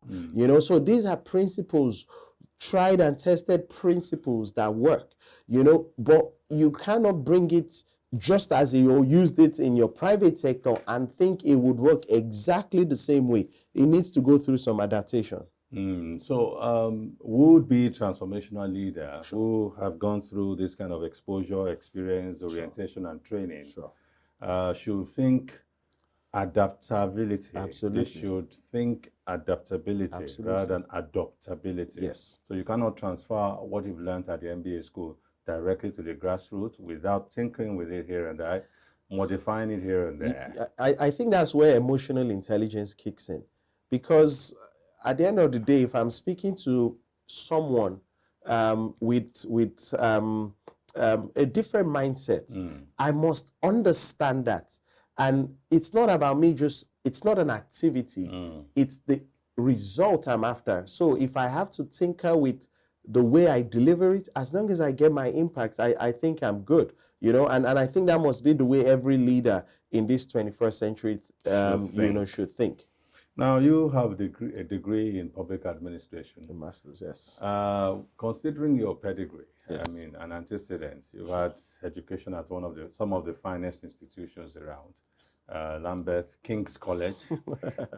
You know, so these are principles, tried and tested principles that work, you know, but you cannot bring it just as you used it in your private sector and think it would work exactly the same way. It needs to go through some adaptation. So, would be transformational leader who have gone through this kind of exposure, experience, orientation, and training should think adaptability. Absolutely. They should think adaptability rather than adoptability. Yes. So you cannot transfer what you've learned at the MBA school directly to the grassroots without tinkering with it here and there, modifying it here and there. I think that's where emotional intelligence kicks in, because at the end of the day, if I'm speaking to someone with a different mindset, I must understand that. And it's not about me it's not an activity, it's the result I'm after. So if I have to tinker with the way I deliver it, as long as I get my impact, I think I'm good, you know, and I think that must be the way every leader in this 21st century, you know, should think. Now, you have a degree in public administration. A master's, yes. Considering your pedigree, yes. I mean, and antecedents, you've had education at some of the finest institutions around. Lambeth, King's College,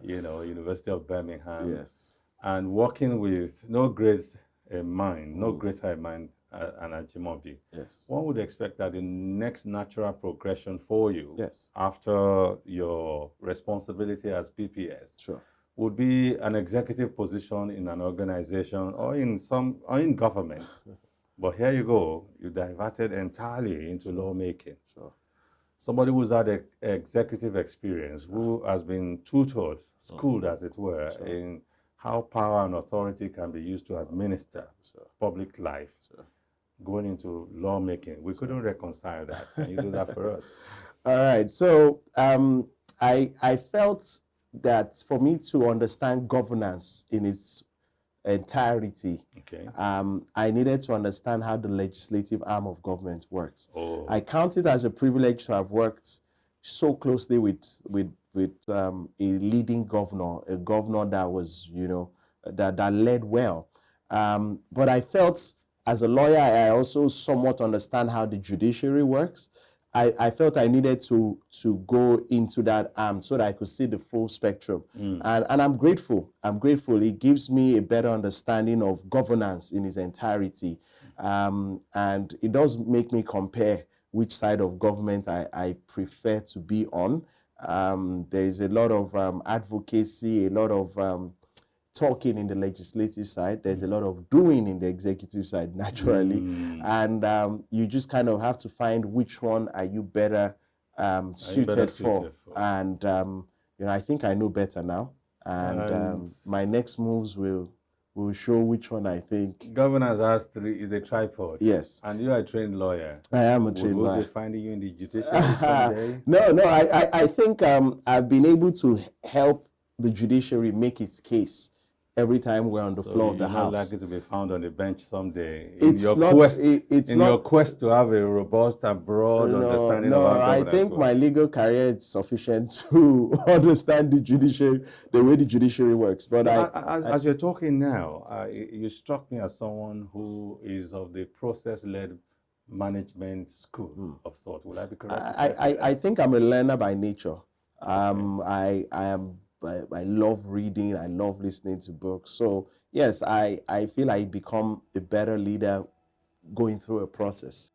you know, University of Birmingham. Yes. And working with no greater mind and Ajimobi. Yes. One would expect that the next natural progression for you yes. after your responsibility as PPS sure. would be an executive position in an organization or in government. But here you go, you diverted entirely into lawmaking. Sure. Somebody who's had executive experience, who has been tutored, schooled as it were, in how power and authority can be used to administer public life, going into lawmaking. We couldn't reconcile that. Can you do that for us? All right. So I felt that for me to understand governance in its entirety, I needed to understand how the legislative arm of government works. I count it as a privilege to have worked so closely with a leading governor, a governor that was, you know, that led well. But I felt as a lawyer, I also somewhat understand how the judiciary works. I felt I needed to go into that so that I could see the full spectrum. And I'm grateful. It gives me a better understanding of governance in its entirety. And it does make me compare which side of government I prefer to be on. There is a lot of advocacy, a lot of talking in the legislative side. There's a lot of doing in the executive side, naturally. And you just kind of have to find which one are you better suited for. And, you know, I think I know better now. And my next moves will show which one I think. Governance has is a tripod. Yes. And you are a trained lawyer. I am a trained lawyer. Will they find you in the judiciary someday? No, I think I've been able to help the judiciary make its case every time we're on the floor of the house. You're not likely to be found on the bench someday in your quest to have a robust and broad understanding of how governance I think works. My legal career is sufficient to understand the way the judiciary works. But as you're talking now, you struck me as someone who is of the process-led management school of thought. Will I be correct? I think I'm a learner by nature. I love reading. I love listening to books. So yes, I feel I become a better leader going through a process.